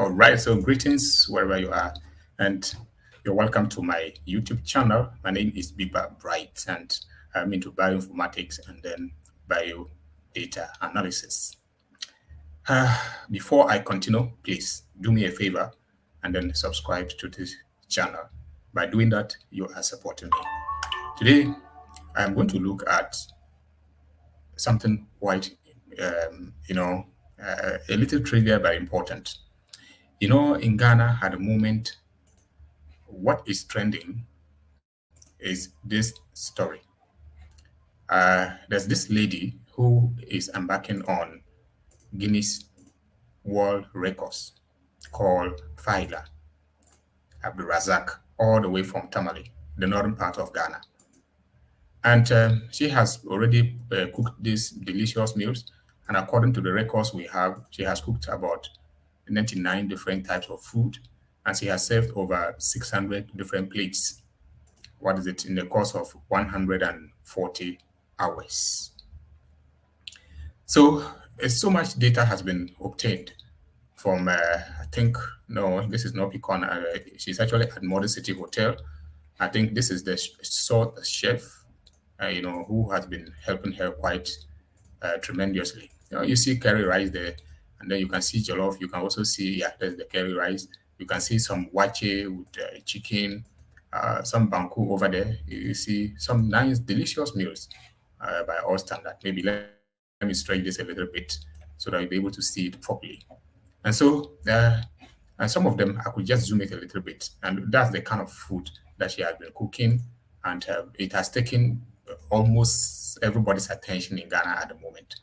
All right, so greetings wherever you are, and you're welcome to my YouTube channel. My name is Biba Bright, and I'm into bioinformatics and then bio data analysis. Before I continue, please do me a favor and then subscribe to this channel. By doing that, you are supporting me. Today, I'm going to look at something quite, a little trivial but important. In Ghana at the moment, what is trending is this story. There's this lady who is embarking on Guinness World Records called Faila all the way from Tamale, the northern part of Ghana. And she has already cooked these delicious meals. And according to the records we have, she has cooked about 99 different types of food. And she has served over 600 different plates. What is it? In the course of 140 hours. So, so much data has been obtained from, I think, no, this is not Picon. She's actually at Modern City Hotel. I think this is the chef, who has been helping her quite tremendously. You see curry rice there, and then you can see jollof. You can also see, yeah, there's the curry rice. You can see some wache with chicken, some banku over there. You see some nice, delicious meals by all standard. Maybe let me stretch this a little bit so that you'll be able to see it properly. And so, and some of them, I could just zoom it a little bit. And that's the kind of food that she has been cooking. And it has taken almost everybody's attention in Ghana at the moment.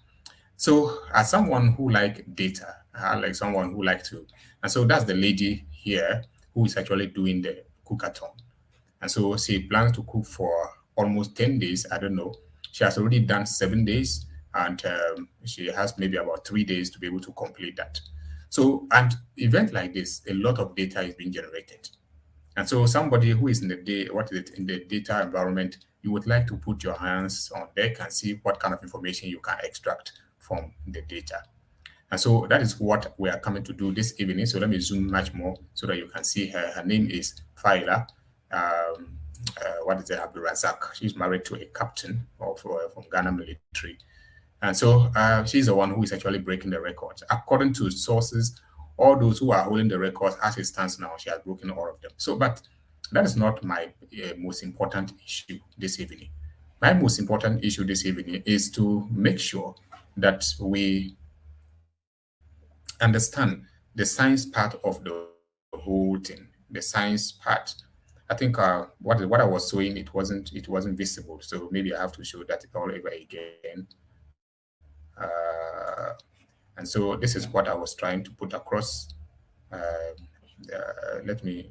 So as someone who like data, like someone who like to, and so that's the lady here who is actually doing the cookathon. And so she plans to cook for almost 10 days. I don't know. She has already done 7 days, and she has maybe about 3 days to be able to complete that. So, and event like this, a lot of data is being generated. And so somebody who is in in the data environment, you would like to put your hands on deck and see what kind of information you can extract from the data. And so that is what we are coming to do this evening. So let me zoom much more so that you can see her. Her name is Faila. Abdurazak. She's married to a captain from Ghana military. And so she's the one who is actually breaking the records. According to sources, all those who are holding the records as it stands now, she has broken all of them. So, but that is not my most important issue this evening. My most important issue this evening is to make sure that we understand the science part of the whole thing. The science part. I think what I was showing, it wasn't visible. So maybe I have to show that all over again. And so this is what I was trying to put across. Let me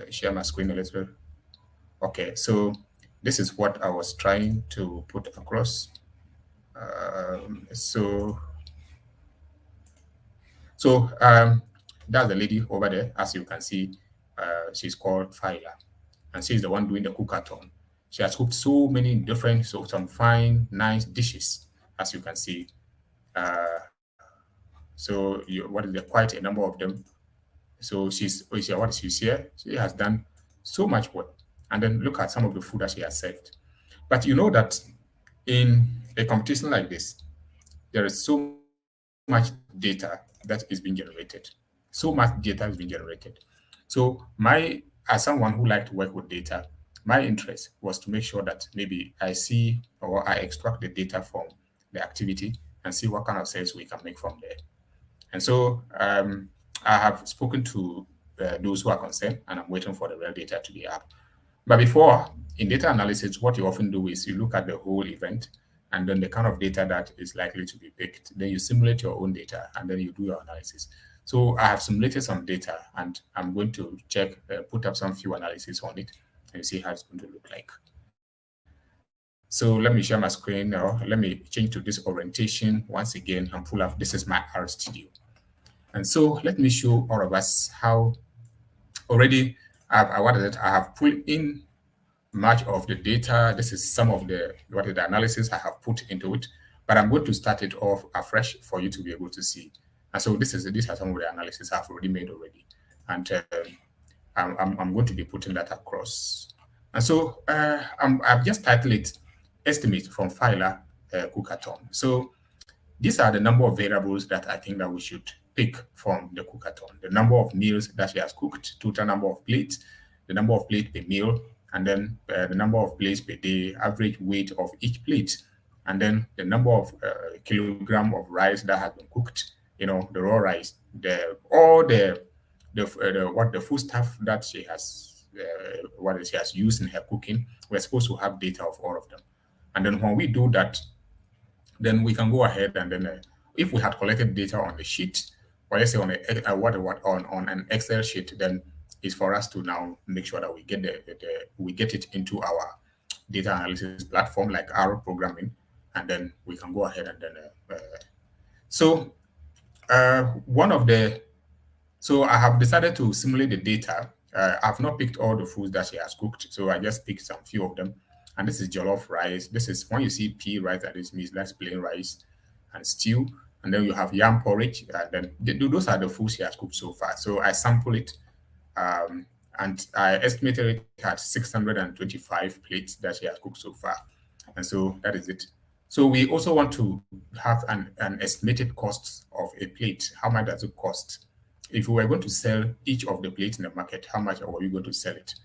share my screen a little. Okay, so this is what I was trying to put across. That's the lady over there. As you can see, she's called Faila, and she's the one doing the cookathon. She has cooked so many different, some fine, nice dishes, as you can see. There are quite a number of them. So she's here. She has done so much work. And then look at some of the food that she has served. But you know that in a competition like this, there is so much data that is being generated. So much data is being generated. So as someone who likes to work with data, my interest was to make sure that maybe I see or I extract the data from the activity and see what kind of sales we can make from there. And so I have spoken to those who are concerned, and I'm waiting for the real data to be up. But before, in data analysis, what you often do is you look at the whole event and then the kind of data that is likely to be picked. Then you simulate your own data and then you do your analysis. So I have simulated some data and I'm going to put up some few analysis on it and see how it's going to look like. So let me share my screen now. Let me change to this orientation once again and pull up. This is my R Studio. And so let me show all of us how already I have pulled in much of the data. This is some of the analysis I have put into it, but I'm going to start it off afresh for you to be able to see. And so these are some of the analysis I've already made already. And I'm going to be putting that across. And so I've just titled it Estimate from Faila COOK-A-THON. So these are the number of variables that I think that we should pick from the COOK-A-THON. The number of meals that she has cooked, total number of plates, the number of plates per meal, and then the number of plates per day, average weight of each plate, and then the number of kilogram of rice that has been cooked, the raw rice, all the food stuff that she has she has used in her cooking. We're supposed to have data of all of them. And then when we do that, then we can go ahead and then if we had collected data on the sheet, or let's say on on an Excel sheet, then it's for us to now make sure that we get we get it into our data analysis platform like our programming, and then we can go ahead and then one of the so I have decided to simulate the data. I've not picked all the foods that she has cooked, so I just picked some few of them. And this is jollof rice. This is when you see pea rice, that is means that's plain rice and stew. And then you have yam porridge. And then those are the foods she has cooked so far. So I sample it, and I estimated it at 625 plates that she has cooked so far. And so that is it. So we also want to have an estimated cost of a plate. How much does it cost? If we were going to sell each of the plates in the market, how much are we going to sell it?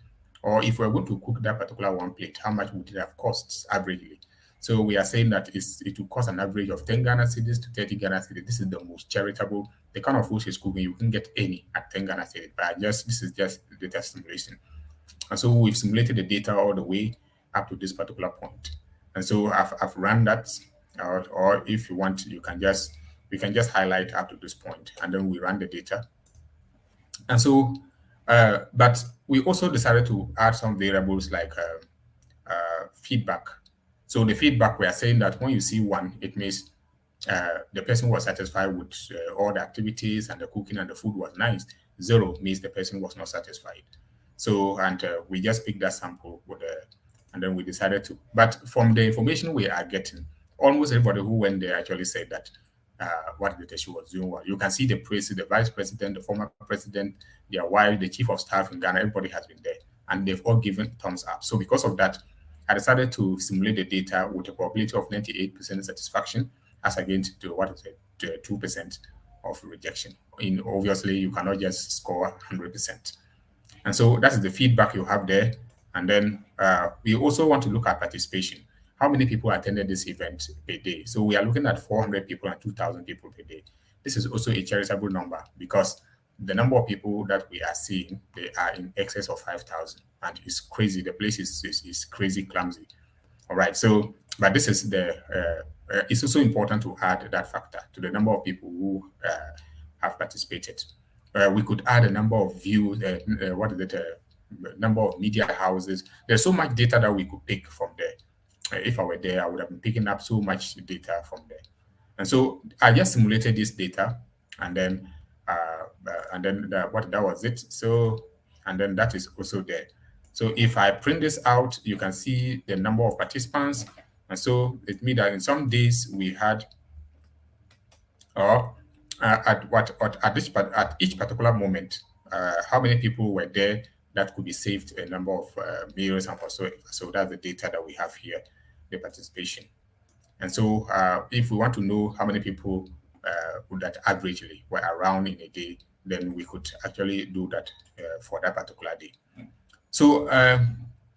Or if we're going to cook that particular one plate, how much would it have cost averagely? So we are saying that it will cost an average of 10 Ghana cedis to 30 Ghana cedis. This is the most charitable. The kind of food she's cooking, you can get any at 10 Ghana cedis. But this is just the data simulation. And so we've simulated the data all the way up to this particular point. And so I've run that, or if you want, we can just highlight up to this point, and then we run the data. And so, but we also decided to add some variables like feedback. So the feedback, we are saying that when you see 1, it means the person was satisfied with all the activities and the cooking and the food was nice. 0 means the person was not satisfied. So, and we just picked that sample and then we decided to. But from the information we are getting, almost everybody who went there actually said that what the she was doing well. You can see the president, the vice president, the former president, their wife, the chief of staff in Ghana, everybody has been there, and they've all given thumbs up. So because of that, I decided to simulate the data with a probability of 98% satisfaction as against to 2% of rejection. Obviously, you cannot just score 100%. And so that is the feedback you have there. And then we also want to look at participation. How many people attended this event per day? So we are looking at 400 people and 2,000 people per day. This is also a charitable number because the number of people that we are seeing, they are in excess of 5,000. And it's crazy. The place is crazy clumsy. All right. So, but this is it's also important to add that factor to the number of people who have participated. We could add a number of views, number of media houses. There's so much data that we could pick from there. If I were there, I would have been picking up so much data from there. And so I just simulated this data, and then that was it. So, and then that is also there. So if I print this out, you can see the number of participants. And so it means that in some days we had, at each particular moment, how many people were there that could be saved a number of meals and so that's the data that we have here, the participation. And so if we want to know how many people that averagely were around in a day, then we could actually do that for that particular day. So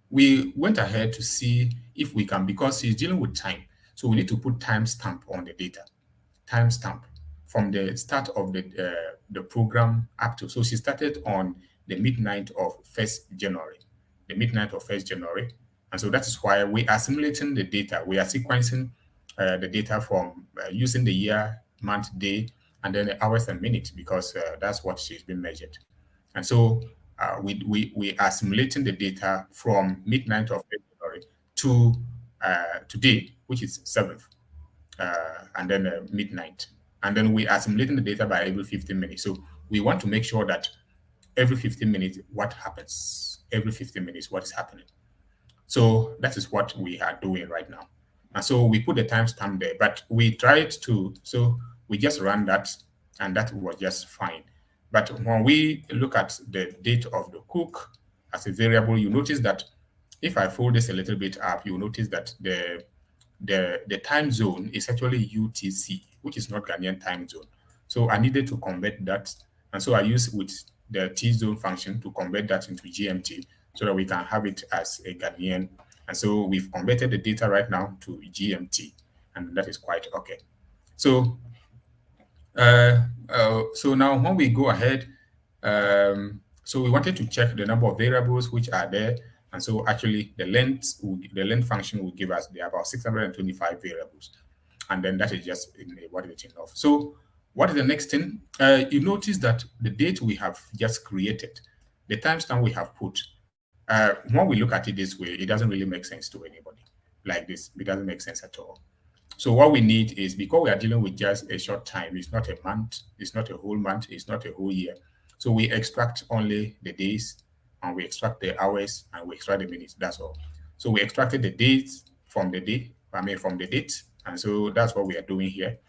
we went ahead to see if we can, because he's dealing with time, so we need to put timestamp on the data, timestamp from the start of the program up to. So she started on the midnight of 1st January, and so that is why we are simulating the data. We are sequencing the data from using the year, month, day, and then the hours and minutes, because that's what she's been measured. And so we are simulating the data from midnight of February to today, which is 7th, and then midnight. And then we are simulating the data by every 15 minutes. So we want to make sure that every 15 minutes, what happens? Every 15 minutes, what is happening? So that is what we are doing right now. And so we put the timestamp there, but we tried to, so we just ran that, and that was just fine. But when we look at the date of the cook as a variable, you notice that if I fold this a little bit up, you notice that the time zone is actually UTC, which is not Ghanaian time zone. So I needed to convert that. And so I use with the T zone function to convert that into GMT so that we can have it as a Ghanaian. And so we've converted the data right now to GMT, and that is quite okay. So so now when we go ahead, so we wanted to check the number of variables which are there. And so actually the length function will give us there about 625 variables. And then that is just what is enough. So what is the next thing? You notice that the date we have just created, the timestamp we have put, when we look at it this way, it doesn't really make sense to anybody like this. It doesn't make sense at all. So what we need is, because we are dealing with just a short time, it's not a month, it's not a whole month, it's not a whole year. So we extract only the days, and we extract the hours, and we extract the minutes. That's all. So we extracted the dates from the day, from the date. And so that's what we are doing here.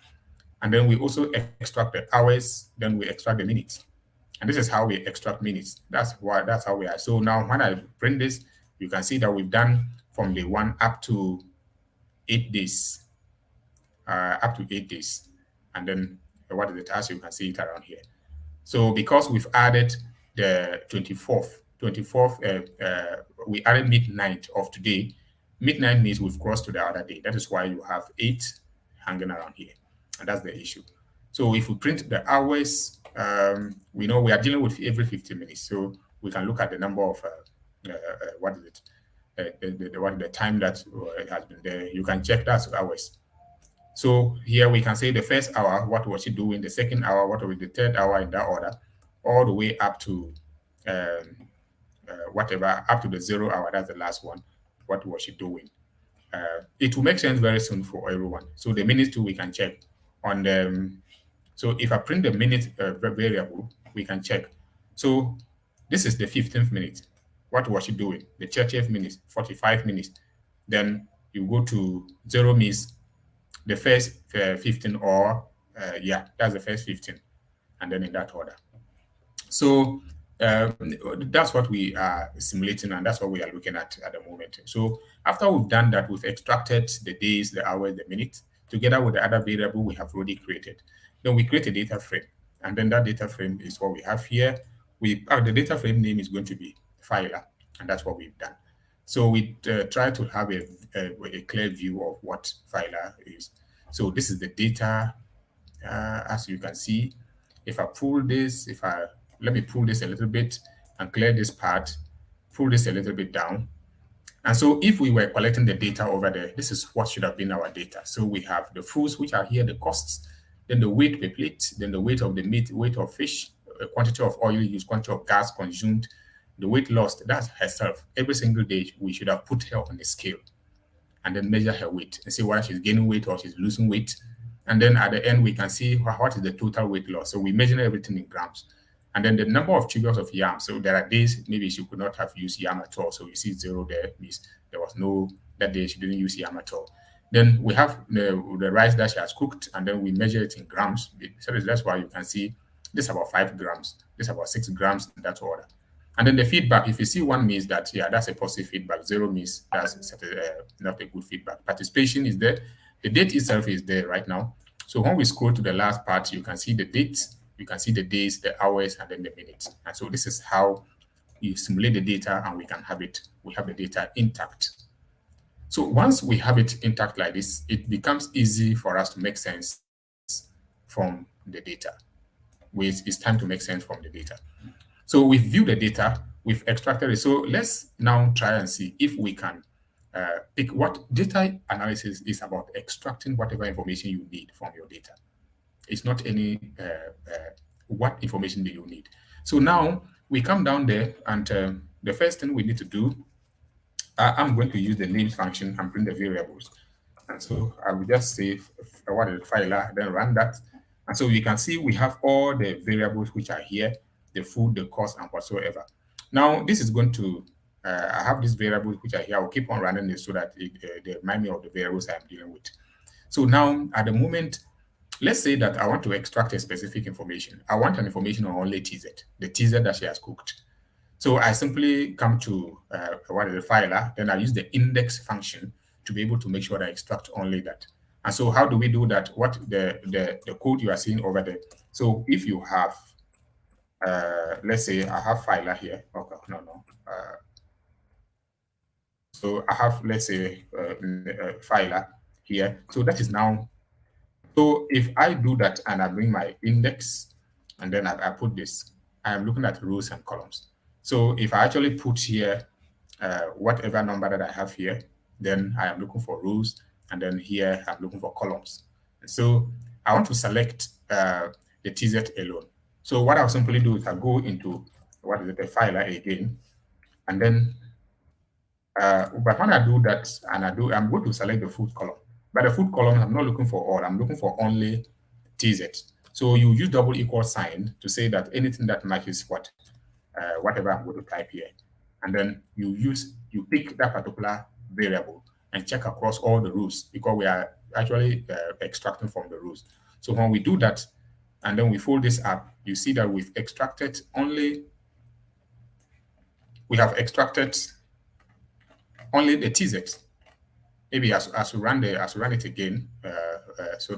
And then we also extract the hours, then we extract the minutes. And this is how we extract minutes. That's how we are. So now when I print this, you can see that we've done from day 1 up to 8 days. And then what is it? As you can see it around here. So because we've added the 24th, we added midnight of today. Midnight means we've crossed to the other day. That is why you have 8 hanging around here, and that's the issue. So if we print the hours, we know we are dealing with every 15 minutes. So we can look at the number of what is it? The time that has been there. You can check that's hours. So here we can say the first hour, what was she doing? The second hour, what was the third hour, in that order, all the way up to whatever, up to the 0 hour. That's the last one. What was she doing? It will make sense very soon for everyone. So the minutes too, we can check on the. So if I print the minute variable, we can check. So this is the 15th minute. What was she doing? The 30th minute, 45 minutes. Then you go to 0 means the first 15, or that's the first 15, and then in that order. So that's what we are simulating, and that's what we are looking at the moment. So after we've done that, we've extracted the days, the hours, the minutes, together with the other variable we have already created. Then we create a data frame, and then that data frame is what we have here. The data frame name is going to be Faila, and that's what we've done. So we try to have a clear view of what Faila is. So this is the data, as you can see. If I pull this, let me pull this a little bit and clear this part, pull this a little bit down. And so if we were collecting the data over there, this is what should have been our data. So we have the foods, which are here, the costs, then the weight per plate, then the weight of the meat, weight of fish, quantity of oil used, quantity of gas consumed, the weight lost. That's herself. Every single day, we should have put her on the scale and then measure her weight and see whether she's gaining weight or she's losing weight. And then at the end, we can see what is the total weight loss. So we measure everything in grams. And then the number of tubers of yam. So there are days maybe she could not have used yam at all. So you see 0 there, means there was that day she didn't use yam at all. Then we have the rice that she has cooked, and then we measure it in grams. So that's why you can see this is about 5 grams, this is about 6 grams, in that order. And then the feedback, if you see 1 means that, that's a positive feedback, 0 means that's not a good feedback. Participation is there. The date itself is there right now. So when we scroll to the last part, you can see the dates, you can see the days, the hours, and then the minutes. And so this is how you simulate the data, and we have the data intact. So once we have it intact like this, it becomes easy for us to make sense from the data. It's time to make sense from the data. So we've viewed the data, we've extracted it. So let's now try and see if we can pick what data analysis is about: extracting whatever information you need from your data. It's not any what information do you need. So now we come down there, and the first thing we need to do, I'm going to use the name function and print the variables. And so I will just say what is the Faila, then run that. And so you can see we have all the variables which are here, the food, the cost, and whatsoever. Now, this is going to, I have these variables which are here. I'll keep on running this so that they remind me of the variables I'm dealing with. So now, at the moment, let's say that I want to extract a specific information. I want an information on only TZ, the TZ that she has cooked. So I simply come to what is the filer, then I use the index function to be able to make sure that I extract only that. And so how do we do that? What the code you are seeing over there. So if you have, let's say I have filer here. Okay, no. So I have, let's say, filer here. So that is now. So if I do that and I bring my index and then I put this, I am looking at rows and columns. So if I actually put here whatever number that I have here, then I am looking for rows, and then here I'm looking for columns. And so I want to select the TZ alone. So what I'll simply do is I go into what is it, the filer again, and then but when I do that, and I'm going to select the food column. But the food column, I'm not looking for all. I'm looking for only TZ. So you use double equal sign to say that anything that matches what, whatever I'm going to type here, and then you pick that particular variable and check across all the rows, because we are actually extracting from the rows. So when we do that, and then we fold this up, you see that we have extracted only the TZ. Maybe as we run it again, so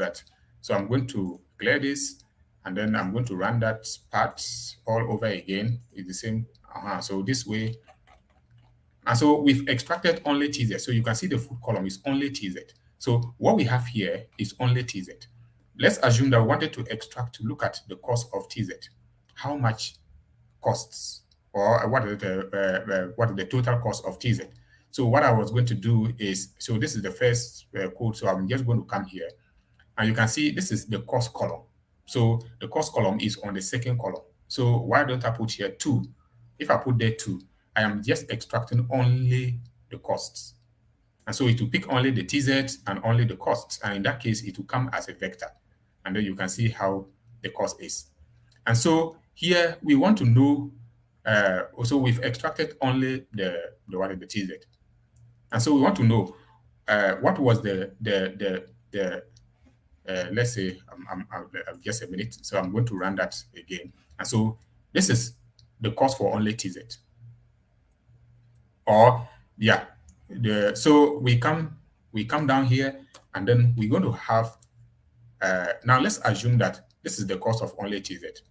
I'm going to clear this, and then I'm going to run that part all over again. It's the same. So this way, and so we've extracted only TZ. So you can see the food column is only TZ. So what we have here is only TZ. Let's assume that we wanted to extract to look at the cost of TZ. How much costs, or what is the total cost of TZ? So what I was going to do is, so this is the first code. So I'm just going to come here, and you can see this is the cost column. So the cost column is on the second column. So why don't I put here 2? If I put there 2, I am just extracting only the costs. And so it will pick only the TZ and only the costs. And in that case, it will come as a vector. And then you can see how the cost is. And so here we want to know, also we've extracted only the TZ. And so we want to know what was let's say, just a minute. So I'm going to run that again. And so this is the cost for only TZ. Or yeah, so we come down here, and then we're going to have, now let's assume that this is the cost of only TZ.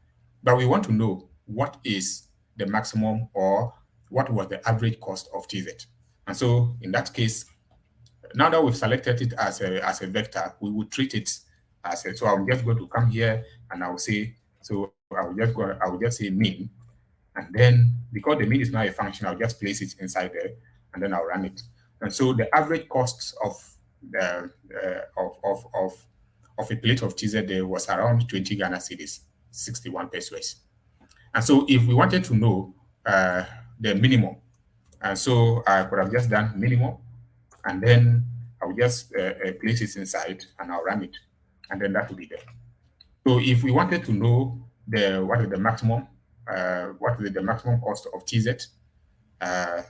But we want to know what is the maximum, or what was the average cost of TZ. And so in that case, now that we've selected it as a vector, we will treat it as a, so I'm just going to come here and I will say, so I will just say mean, and then because the mean is not a function, I'll just place it inside there, and then I'll run it. And so the average cost of a plate of TZ there was around 20 Ghana cedis, 61 pesos. And so if we wanted to know the minimum, and so I could have just done minimum, and then I'll just place it inside and I'll run it, and then that will be there. So if we wanted to know what is the maximum cost of TZ,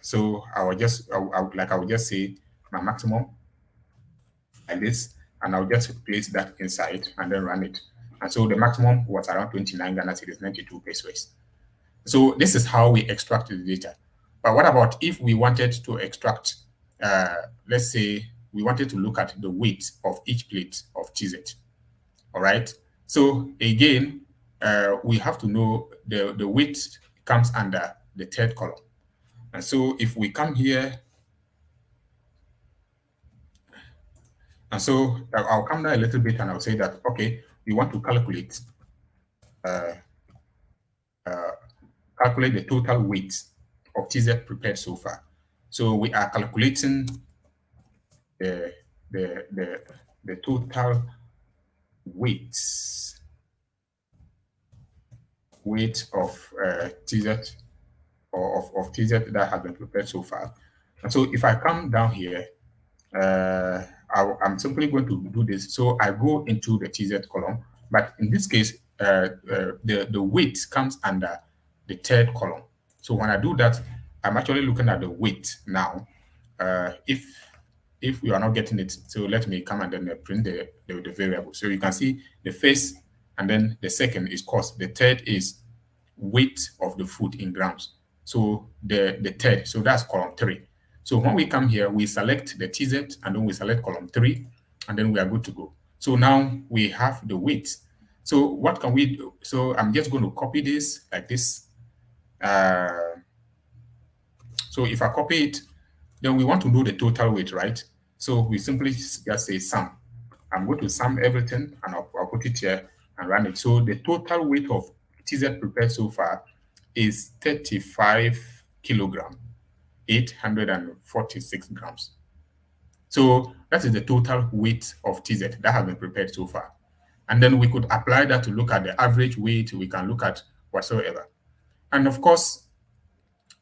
so I would just say my maximum like this, and I'll just place that inside and then run it. And so the maximum was around 29 Ghana cedis, 92 pesos. So this is how we extract the data. But what about if we wanted to extract, let's say we wanted to look at the weight of each plate of TZ, all right? So again, we have to know the weight comes under the third column. And so if we come here, and so I'll come down a little bit and I'll say that, okay, we want to calculate the total weight of TZ prepared so far. So we are calculating the total weight of TZ, or of TZ that has been prepared so far. And so if I come down here, I'm simply going to do this. So I go into the TZ column, but in this case, the weight comes under the third column. So when I do that, I'm actually looking at the weight now. If if we are not getting it, so let me come and then print the variable. So you can see the first and then the second is cost. The third is weight of the food in grams. So the third, so that's column 3. So when we come here, we select the TZ and then we select column 3 and then we are good to go. So now we have the weight. So what can we do? So I'm just going to copy this like this. So if I copy it, then we want to know the total weight, right? So we simply just say sum. I'm going to sum everything and I'll put it here and run it. So the total weight of TZ prepared so far is 35 kilogram, 846 grams. So that is the total weight of TZ that has been prepared so far. And then we could apply that to look at the average weight. We can look at whatsoever. And of course,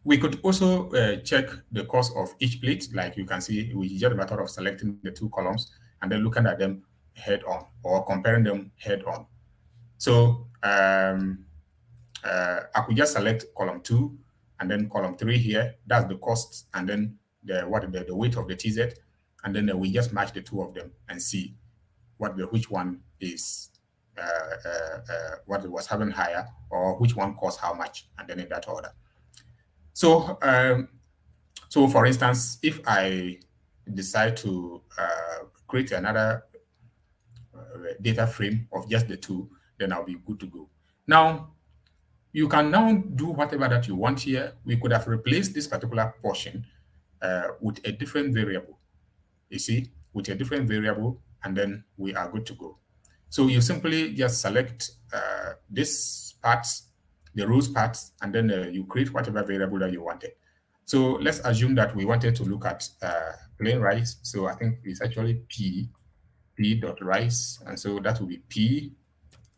we could also check the cost of each plate. Like you can see, we just a matter of selecting the 2 columns and then looking at them head on or comparing them head on. So I could just select column 2 and then column 3 here. That's the cost and then the weight of the TZ. And then we just match the 2 of them and see which one is what was having higher or which one costs how much, and then in that order. So, so for instance, if I decide to create another data frame of just the 2, then I'll be good to go. Now, you can now do whatever that you want here. We could have replaced this particular portion with a different variable, you see, with a different variable, and then we are good to go. So you simply just select this part, the rows part, and then you create whatever variable that you wanted. So let's assume that we wanted to look at plain rice. So I think it's actually p dot rice, and so that will be p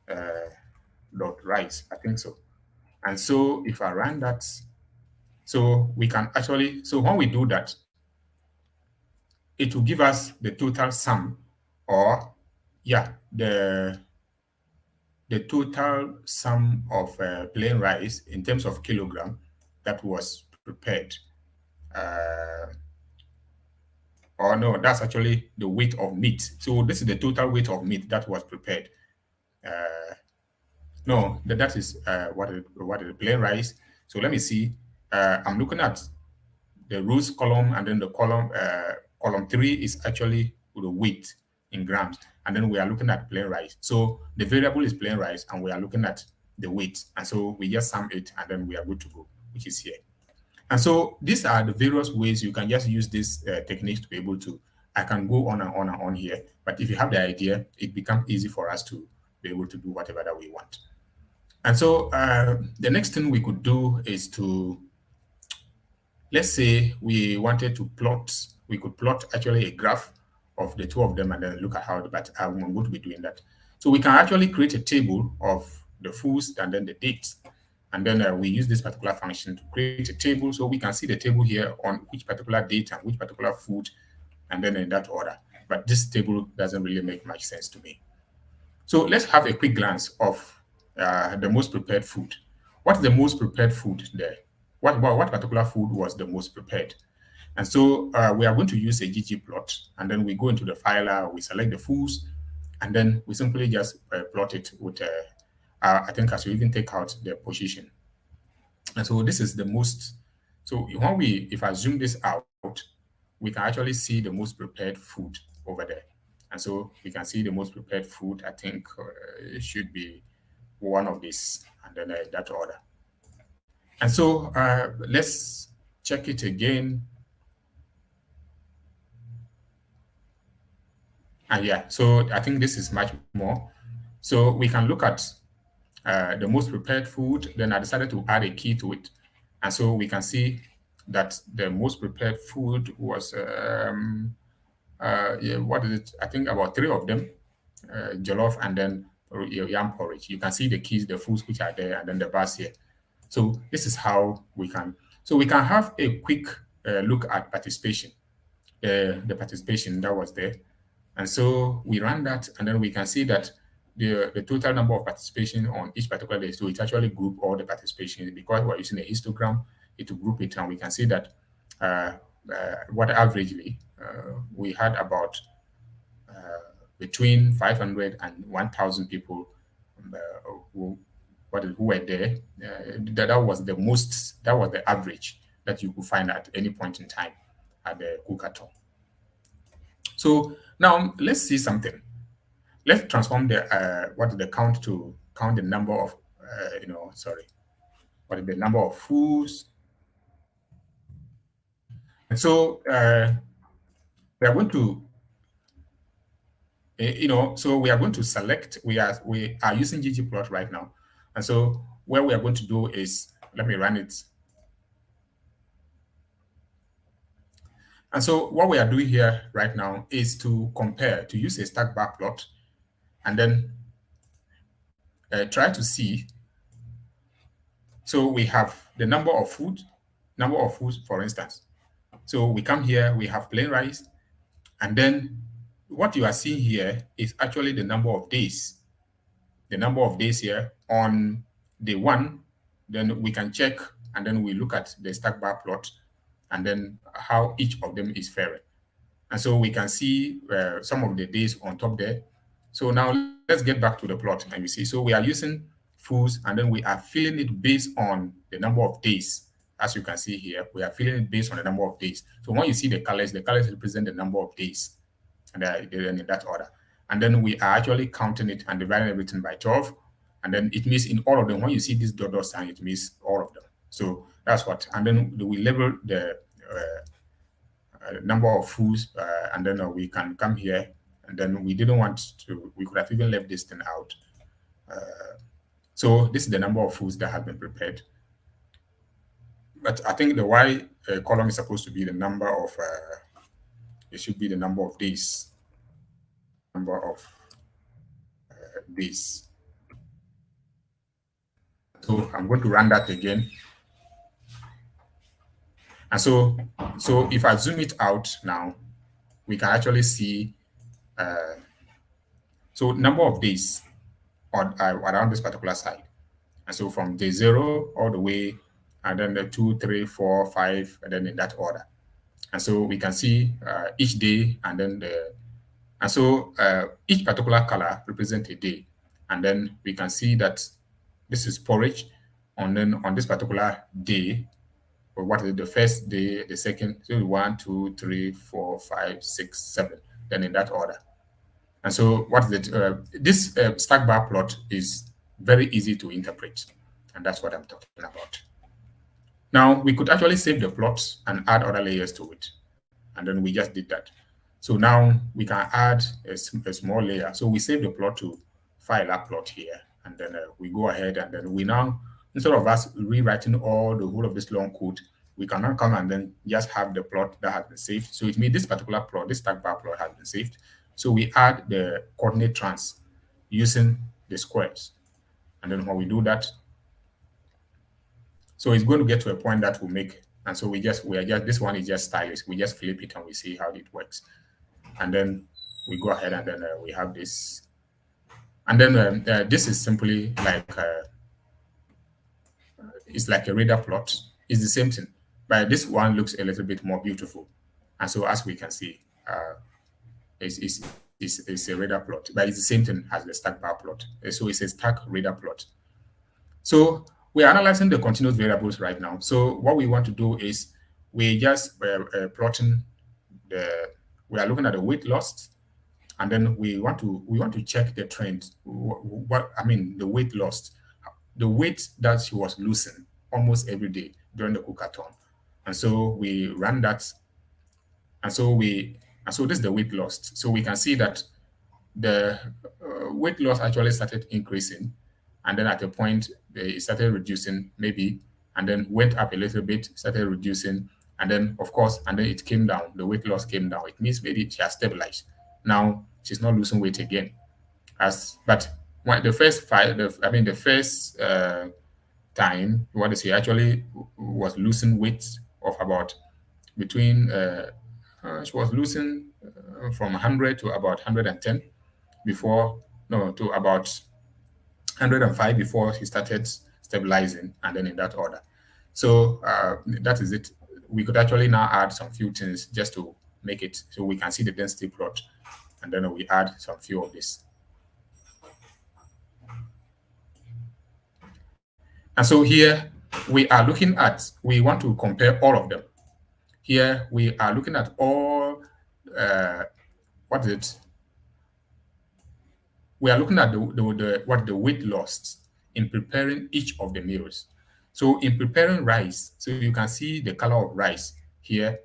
dot rice. I think so. And so if I run that, so we can actually, so when we do that, it will give us the total sum, or yeah, the total sum of plain rice in terms of kilogram that was prepared. Or no, that's actually the weight of meat. So this is the total weight of meat that was prepared. No, that is what is the plain rice. So let me see. I'm looking at the rows column, and then the column 3 is actually the weight in grams, and then we are looking at plain rice. So the variable is plain rice, and we are looking at the weight, and so we just sum it, and then we are good to go, which is here. And so these are the various ways you can just use this techniques to be able to. I can go on and on and on here, but if you have the idea, it becomes easy for us to be able to do whatever that we want. And so the next thing we could do is to, let's say we wanted to plot, we could plot actually a graph of the 2 of them and then look at how, but I'm going to be doing that. So we can actually create a table of the foods and then the dates. And then we use this particular function to create a table. So we can see the table here on which particular date and which particular food, and then in that order. But this table doesn't really make much sense to me. So let's have a quick glance of the most prepared food. What's the most prepared food there? What particular food was the most prepared? And so we are going to use a ggplot, and then we go into the Faila, we select the foods, and then we simply just plot it with, I think I should even take out the position. And so this is the most, so when if I zoom this out, we can actually see the most prepared food over there. And so we can see the most prepared food. I think it should be one of these, and then that order. And so let's check it again. And yeah, so I think this is much more. So we can look at the most prepared food. Then I decided to add a key to it. And so we can see that the most prepared food was, yeah, what is it? I think about 3 of them, jollof and then yam porridge. You can see the keys, the foods which are there, and then the bars here. So this is how we can. So we can have a quick look at participation, the participation that was there. And so we run that, and then we can see that the total number of participation on each particular day. So it actually group all the participation because we're using a histogram, it will group it, and we can see that what averagely we had about between 500 and 1,000 people uh, who, who were there. That was the most, that was the average that you could find at any point in time at the COOK-A-THON. So now let's see something. Let's transform the what is the count to count the number of sorry, what is the number of foods. And so we are going to so we are going to select, we are using ggplot right now. And so what we are going to do is, let me run it. And so what we are doing here right now is to compare, to use a stack bar plot, and then try to see. So we have the number of foods, for instance. So we come here, we have plain rice, and then what you are seeing here is actually the number of days. The number of days here on day one, then we can check, and then we look at the stack bar plot, and then how each of them is faring. And so we can see some of the days on top there. So now let's get back to the plot, and we see. So we are using foods, and then we are filling it based on the number of days. As you can see here, we are filling it based on the number of days. So when you see the colors represent the number of days, and they're in that order. And then we are actually counting it and dividing everything by 12. And then it means in all of them, when you see this dot sign, it means all of them. So that's what. And then we label the number of foods, and then we can come here, and then we didn't want to, we could have even left this thing out. So this is the number of foods that have been prepared. But I think the Y column is supposed to be the number of, it should be the number of days. Number of days. So I'm going to run that again. And so if I zoom it out now, we can actually see, so number of days on around this particular side. And so from day 0 all the way, and then the 2, 3, 4, 5, and then in that order. And so we can see each day, and then each particular color represents a day. And then we can see that this is porridge. And then on this particular day, or what is it, the first day, the second, so 1, 2, 3, 4, 5, 6, 7, then in that order. And so what is it? This stack bar plot is very easy to interpret, and that's what I'm talking about. Now we could actually save the plot and add other layers to it, and then we just did that. So now we can add a small layer. So we save the plot to Faila plot here, and then we go ahead, and then we now, instead of us rewriting the whole of this long code, we can now come and then just have the plot that has been saved. So it means this particular plot, this stack bar plot, has been saved. So we add the coordinate trans using the squares. And then when we do that, so it's going to get to a point that will make, and so this one is just stylish. We just flip it and we see how it works. And then we go ahead, and then we have this. And then this is simply like, it's like a radar plot. It's the same thing, but this one looks a little bit more beautiful. And so as we can see, it's a radar plot, but it's the same thing as the stack bar plot. So it's a stack radar plot. So we're analyzing the continuous variables right now. So what we want to do is we just plotting we are looking at the weight loss, and then we want to check the trend. The weight loss, the weight that she was losing almost every day during the COOK-A-THON. And so we ran that, and so this is the weight loss. So we can see that the weight loss actually started increasing, and then at a point it started reducing maybe, and then went up a little bit, started reducing, and then of course, and then it came down. The weight loss came down. It means maybe she has stabilized. Now she's not losing weight again. But when the first time, what is she actually was losing weight of about between she was losing from 100 to about 110 to about 105 before he started stabilizing, and then in that order. So that is it. we could actually now add some few things just to make it so we can see the density plot, and then we add some few of this. And so here we are looking at, we want to compare all of them. Here we are looking at all, what is it? We are looking at the weight lost in preparing each of the meals. So in preparing rice, so you can see the color of rice here.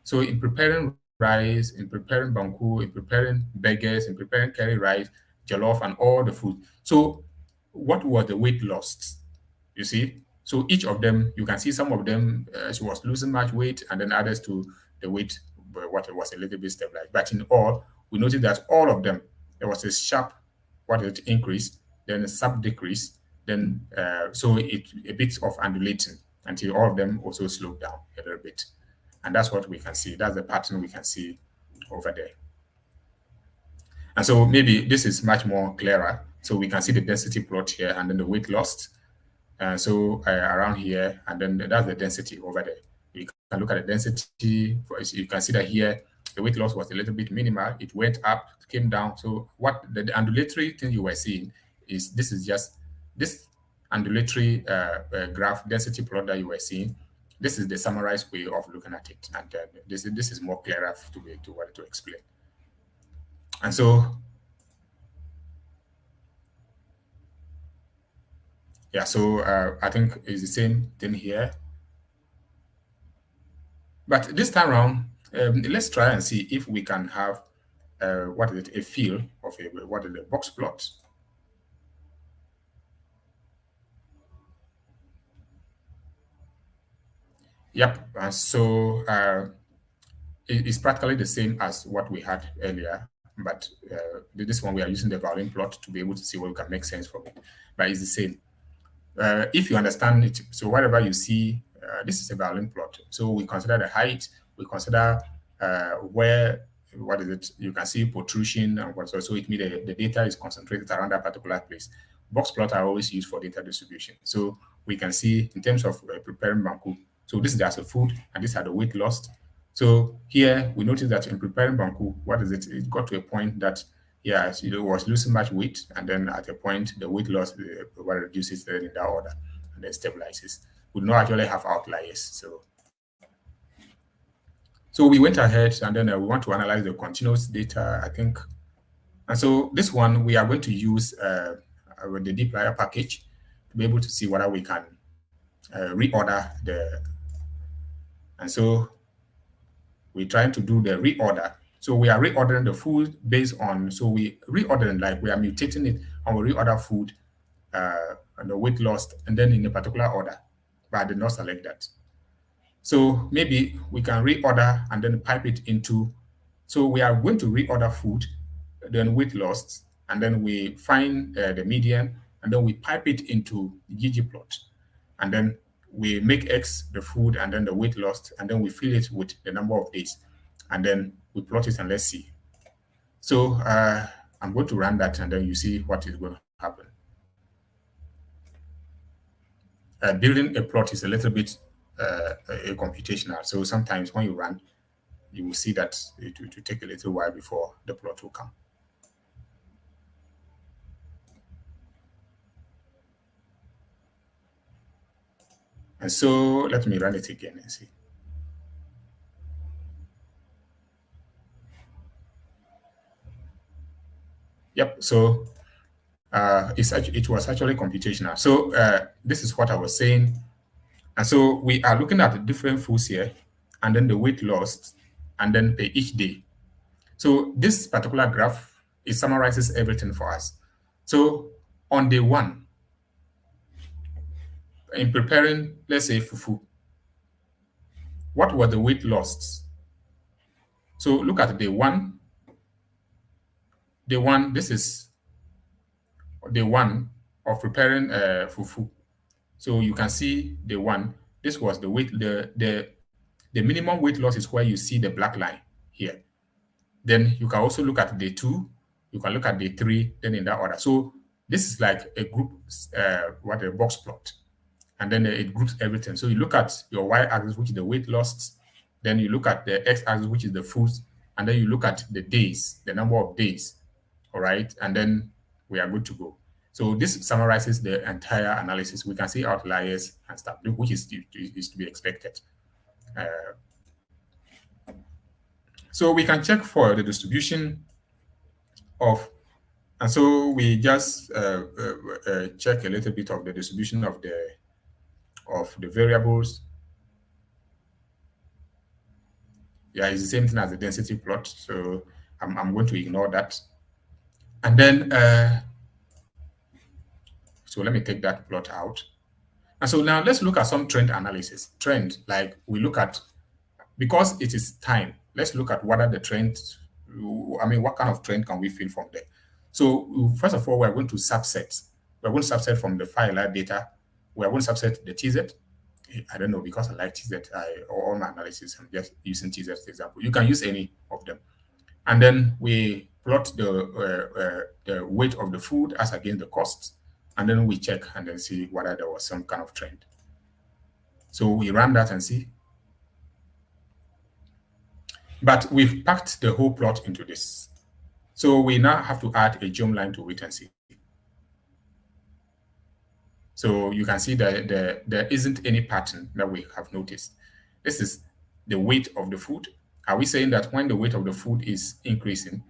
So in preparing rice, in preparing banku, in preparing burgers, in preparing curry rice, jollof, and all the food. So what was the weight lost? You see? So each of them, you can see some of them, she was losing much weight, and then others to the weight, what it was a little bit stabilized. But in all, we noticed that all of them, there was a sharp, what it increase, then a sub decrease, then so it a bit of undulating until all of them also slowed down a little bit. And that's what we can see. That's the pattern we can see over there. And so maybe this is much more clearer. So we can see the density plot here and then the weight lost. So around here, and then that's the density over there. You can look at the density. You can see that here, the weight loss was a little bit minimal. It went up, came down. So what the undulatory thing you were seeing is this is just this undulatory graph density plot that you were seeing. This is the summarized way of looking at it, and this is more clearer to be to explain. And so, yeah, so I think it's the same thing here. But this time around, let's try and see if we can have what is it, a feel of what is the box plot. Yep, and so it's practically the same as what we had earlier, but this one we are using the violin plot to be able to see what we can make sense from it. But it's the same. If you understand it, so whatever you see, this is a violin plot. So we consider the height, we consider where, what is it, you can see protrusion and what, so it means the data is concentrated around that particular place. Box plot are always used for data distribution. So we can see in terms of preparing banku, so this is as a food and these are the weight lost. So here we notice that in preparing banku, what is it? It got to a point that yeah, it was losing much weight, and then at a point the weight loss reduces then in that order and then stabilizes. We do not actually have outliers. So we went ahead and then we want to analyze the continuous data, I think. And so this one we are going to use with the dplyr package to be able to see whether we can reorder the. And so we're trying to do the reorder. So we are reordering the food based on, so we reordering, like we are mutating it and we reorder food and the weight lost and then in a particular order, but I did not select that. So maybe we can reorder and then pipe it into, so we are going to reorder food, then weight lost, and then we find the median, and then we pipe it into ggplot, and then we make X the food and then the weight lost, and then we fill it with the number of days, and then we plot it and let's see. So I'm going to run that and then you see what is going to happen. Building a plot is a little bit computational. So sometimes when you run, you will see that it will take a little while before the plot will come. And so let me run it again and see. Yep, so it was actually computational. So this is what I was saying. And so we are looking at the different foods here, and then the weight lost, and then per each day. So this particular graph, it summarizes everything for us. So on day one, in preparing, let's say fufu, what were the weight lost? So look at day one. Day one, this is day one of preparing fufu. So you can see day one, this was the weight, the minimum weight loss is where you see the black line here. Then you can also look at day two, you can look at day three, then in that order. So this is like a group, what a box plot. and then it groups everything. So you look at your y-axis, which is the weight lost, then you look at the x-axis, which is the foods, and then you look at the days, the number of days, all right, and then we are good to go. So this summarizes the entire analysis. We can see outliers and stuff, which is to be expected. So we can check for the distribution of, and so we just check a little bit of the distribution of the variables. Yeah, it's the same thing as the density plot. So I'm going to ignore that. And then, so let me take that plot out. And so now let's look at some trend analysis. Trend, like we look at, because it is time, let's look at what are the trends. I mean, what kind of trend can we feel from there? So first of all, we're going to subset. We're going to subset from the Faila data. We're going to subset the TZ. I don't know, because I like TZ, all my analysis, I'm just using TZ as an example. You can use any of them. And then we plot the weight of the food as against the cost. And then we check and then see whether there was some kind of trend. So we run that and see. But we've packed the whole plot into this. So we now have to add a geom line to it and see. So you can see that there isn't any pattern that we have noticed. This is the weight of the food. Are we saying that when the weight of the food is increasing,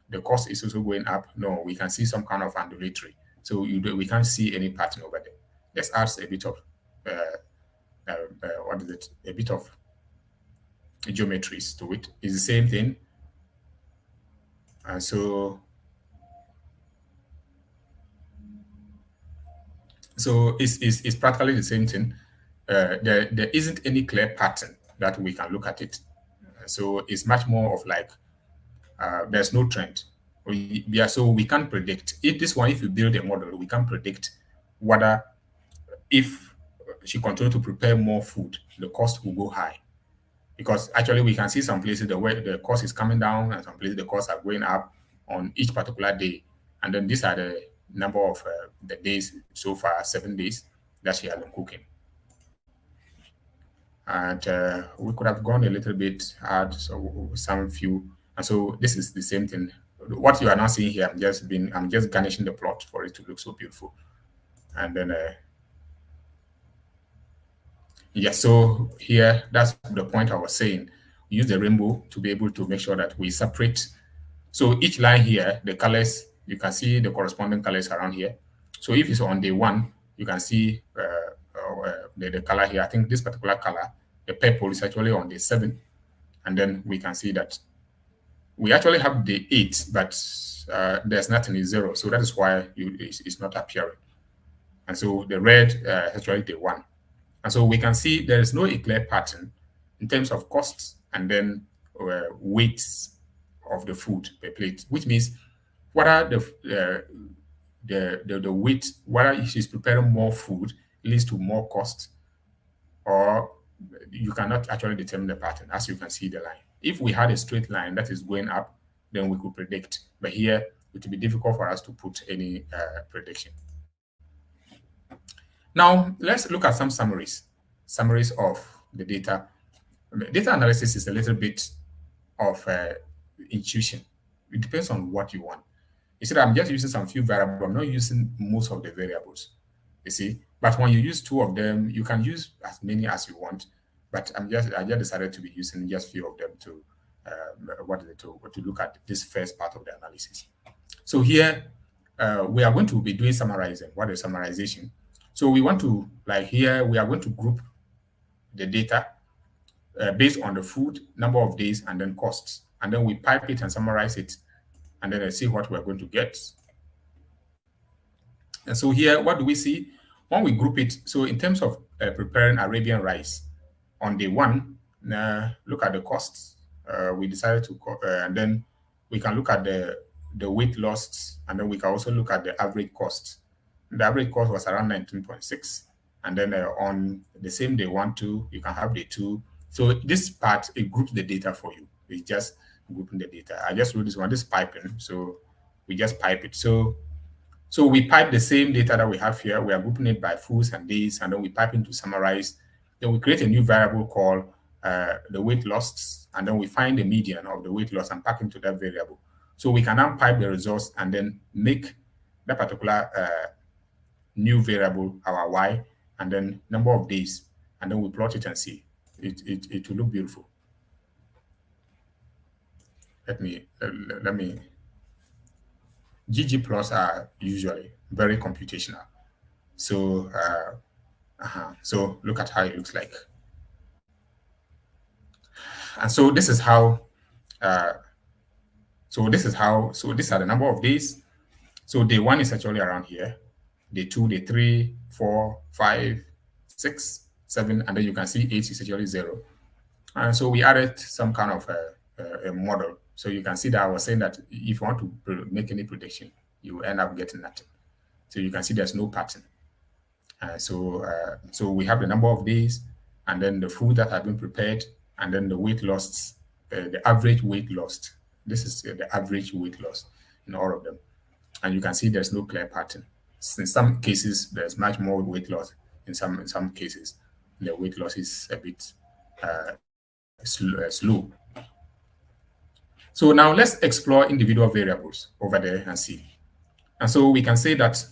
the cost is also going up? No, we can see some kind of undulatory. So we can't see any pattern over there. Let's add a bit of, what is it? A bit of geometries to it. It's the same thing. And so it's practically the same thing. There isn't any clear pattern that we can look at it. So it's much more of like, there's no trend. So we can't predict. If you build a model, we can predict whether, if she continue to prepare more food, the cost will go high. Because actually we can see some places the way the cost is coming down, and some places the costs are going up on each particular day. And then these are the number of the days so far, 7 days, that she has been cooking. And we could have gone a little bit, add some few. And so this is the same thing. What you are now seeing here, I'm just garnishing the plot for it to look so beautiful. And then yeah, so here, that's the point I was saying. We use the rainbow to be able to make sure that we separate. So each line here, the colors, you can see the corresponding colors around here. So if it's on day 1, you can see the color here. I think this particular color, the purple, is actually on day 7. And then we can see that we actually have day 8, but there's nothing in 0. So that is why it's not appearing. And so the red is actually day 1. And so we can see there is no clear pattern in terms of costs and then weights of the food per plate, which means whether the weight, whether she's preparing more food leads to more cost, or you cannot actually determine the pattern, as you can see the line. If we had a straight line that is going up, then we could predict. But here, it would be difficult for us to put any prediction. Now, let's look at some summaries of the data. Data analysis is a little bit of intuition. It depends on what you want. You see that I'm just using some few variables. I'm not using most of the variables, you see. But when you use 2 of them, you can use as many as you want. But I just decided to be using just few of them to to look at this first part of the analysis. So here we are going to be doing summarizing. What is summarization? So we want to, like here, we are going to group the data based on the food, number of days, and then costs. And then we pipe it and summarize it, and then see what we're going to get. And so here, what do we see? When we group it, so in terms of preparing Arabian rice, on day 1, look at the costs. We decided to, and then we can look at the weight lost, and then we can also look at the average cost. The average cost was around 19.6. And then on the same day 1, 2, you can have day 2. So this part, it groups the data for you. It's just grouping the data. I just wrote this one, this piping. So we just pipe it. So So we pipe the same data that we have here. We are grouping it by foods and days, and then we pipe into summarize. Then we create a new variable called the weight loss, and then we find the median of the weight loss and pack into that variable. So we can now pipe the results and then make that particular new variable our y, and then number of days, and then we plot it and see. It will look beautiful. Let me. ggplots are usually very computational. So so look at how it looks like. And so this is how so these are the number of days. So day 1 is actually around here. Day 2, day 3, 4, 5, 6, 7, and then you can see 8 is actually 0. And so we added some kind of a model. So you can see that I was saying that if you want to make any prediction, you end up getting nothing. So you can see there's no pattern. So we have the number of days, and then the food that have been prepared, and then the weight loss, the average weight lost. This is the average weight loss in all of them. And you can see there's no clear pattern. In some cases, there's much more weight loss. In some cases, the weight loss is a bit slow. So now let's explore individual variables over there and see. And so we can say that,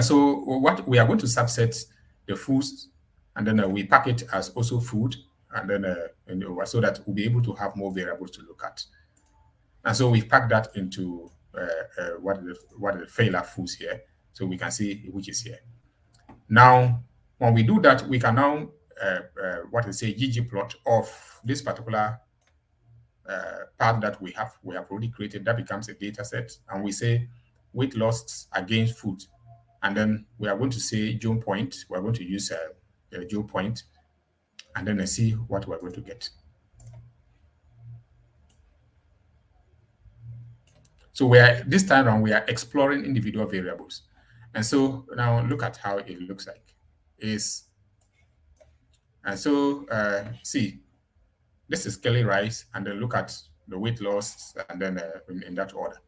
so what we are going to subset the foods, and then we pack it as also food, and then so that we'll be able to have more variables to look at. And so we pack that into what are the Faila foods here, so we can see which is here. Now, when we do that, we can now ggplot of this particular part that we have already created. That becomes a data set, and we say weight loss against food, and then we are going to say Joule point. We're going to use a Joule point, and then see what we're going to get. So this time around we are exploring individual variables, and so now look at how it looks like. And so see, this is Kelly rice, and then look at the weight loss, and then in that order.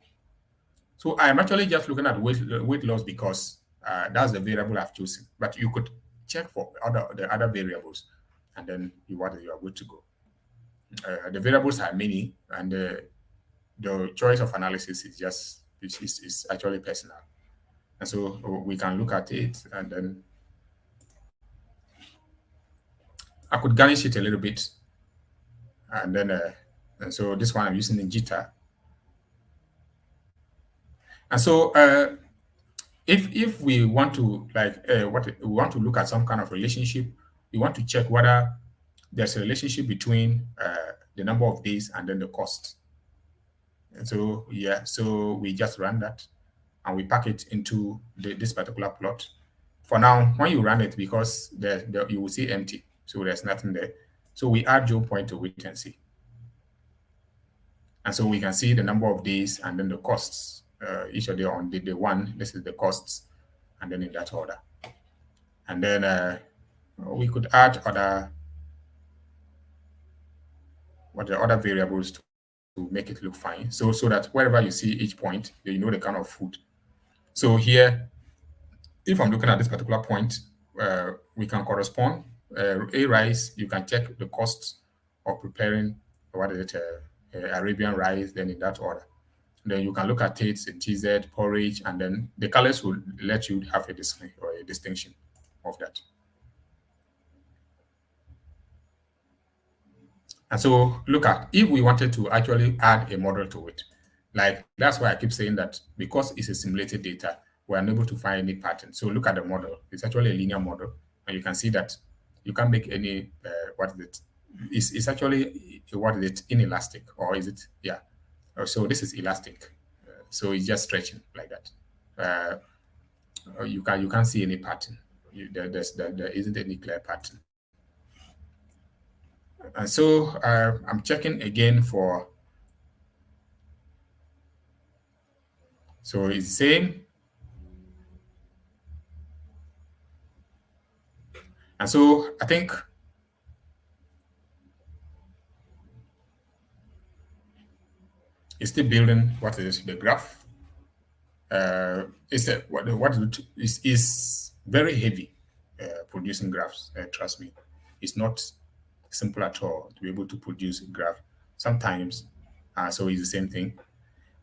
So I'm actually just looking at weight loss because that's the variable I've chosen. But you could check for the other variables, and then you are good to go. The variables are many, and the choice of analysis is actually personal. And so we can look at it, and then I could garnish it a little bit, and then and so this one I'm using in Jita. And so if we want to we want to look at some kind of relationship, we want to check whether there's a relationship between the number of days and then the cost. And so so we just run that, and we pack it into this particular plot. For now, when you run it, because you will see empty, so there's nothing there. So we add Joule point to it and see. And so we can see the number of days and then the costs. Each of them on day 1, this is the costs, and then in that order. And then we could add other variables to make it look fine. So that wherever you see each point, you know the kind of food. So here, if I'm looking at this particular point, we can correspond. A rice, you can check the cost of preparing Arabian rice, then in that order. Then you can look at it in TZ, porridge, and then the colors will let you have a distinction of that. And so look at, if we wanted to actually add a model to it, like that's why I keep saying that because it's a simulated data, we're unable to find any pattern. So look at the model. It's actually a linear model, and you can see that you can't make any, it's actually, inelastic, or is it? Yeah. So this is elastic. So it's just stretching like that. You can't see any pattern. There isn't any clear pattern. And so I'm checking again for. So it's the same. And so I think it's still building the graph. It's what is very heavy producing graphs. Trust me, it's not simple at all to be able to produce a graph. Sometimes, so it's the same thing.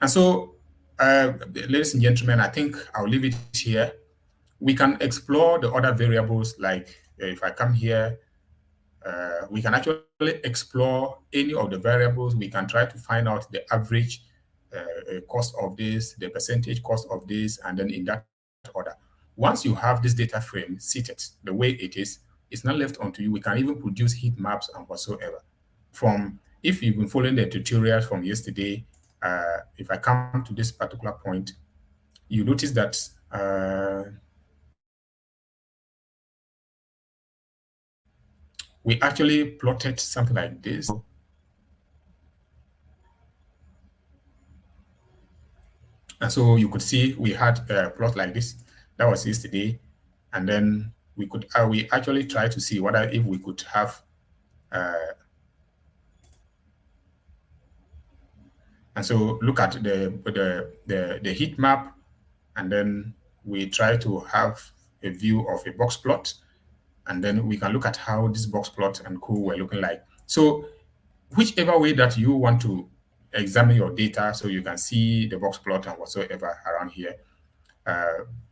And so, ladies and gentlemen, I think I'll leave it here. We can explore the other variables. Like if I come here, we can actually explore any of the variables. We can try to find out the average cost of this, the percentage cost of this, and then in that order. Once you have this data frame seated the way it is, it's not left onto you. We can even produce heat maps and whatsoever. From if you've been following the tutorials from yesterday, if I come to this particular point, you notice that we actually plotted something like this. And so you could see we had a plot like this. That was yesterday. And then we actually try to see whether if we could have and so look at the heat map, and then we try to have a view of a box plot, and then we can look at how this box plot and co were looking like. So whichever way that you want to examine your data, so you can see the box plot and whatsoever around here,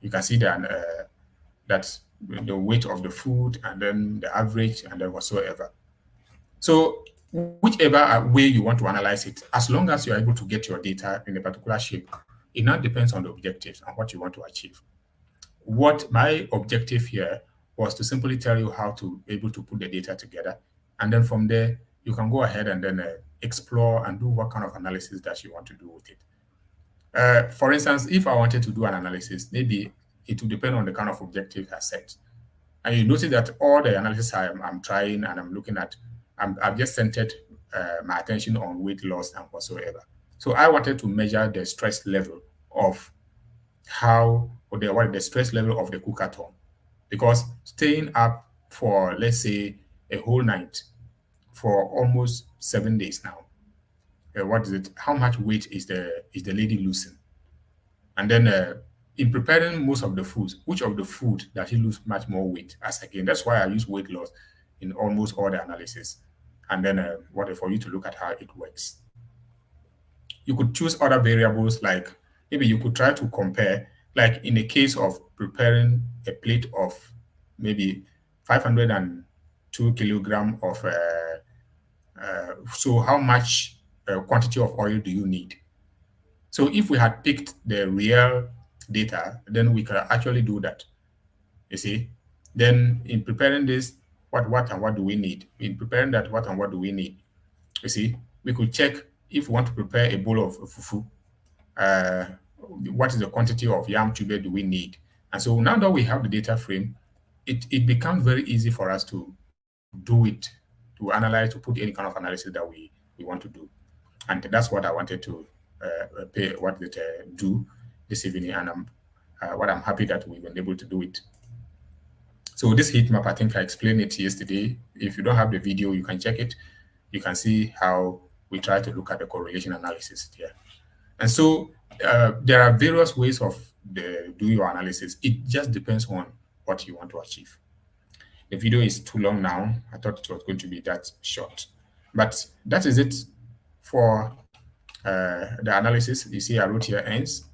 you can see that that's the weight of the food, and then the average, and then whatsoever. So whichever way you want to analyze it, as long as you're able to get your data in a particular shape, it now depends on the objectives and what you want to achieve. What my objective here was to simply tell you how to be able to put the data together. And then from there, you can go ahead and then explore and do what kind of analysis that you want to do with it. For instance, if I wanted to do an analysis, maybe it will depend on the kind of objective I set. And you notice that all the analysis I'm trying and I'm looking at, I've just centered my attention on weight loss and whatsoever. So I wanted to measure the stress level of what the stress level of the cookathon, because staying up for, let's say, a whole night for almost 7 days now, what is it? How much weight is the lady losing? And then in preparing most of the foods, which of the food does she lose much more weight? As again, that's why I use weight loss in almost all the analysis. And then for you to look at how it works. You could choose other variables, like maybe you could try to compare, like in the case of preparing a plate of maybe 502 kilogram of, so how much quantity of oil do you need? So if we had picked the real data, then we could actually do that. You see, then in preparing this, what and what do we need? In preparing that, what and what do we need? You see, we could check if we want to prepare a bowl of fufu, what is the quantity of yam tube do we need? And so now that we have the data frame, it becomes very easy for us to do it, to analyze, to put any kind of analysis that we want to do. And that's what I wanted to do this evening. And I'm happy that we've been able to do it. So this heat map, I think I explained it yesterday. If you don't have the video, you can check it. You can see how we try to look at the correlation analysis here. And so there are various ways of do your analysis. It just depends on what you want to achieve. The video is too long now. I thought it was going to be that short. But that is it for the analysis. You see, I wrote here ends.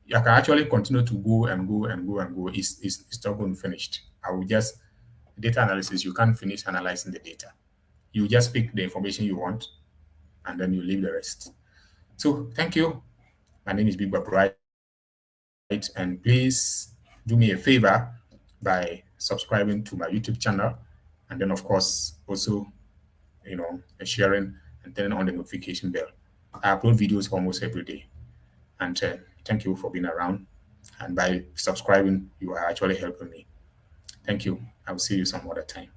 You can actually continue to go and go and go and go. It's not going to finish. I will just, data analysis, you can't finish analyzing the data. You just pick the information you want, and then you leave the rest. So thank you. My name is Big Bright, and please do me a favor by subscribing to my YouTube channel, and then of course also, sharing and turning on the notification bell. I upload videos almost every day, and thank you for being around. And by subscribing, you are actually helping me. Thank you. I will see you some other time.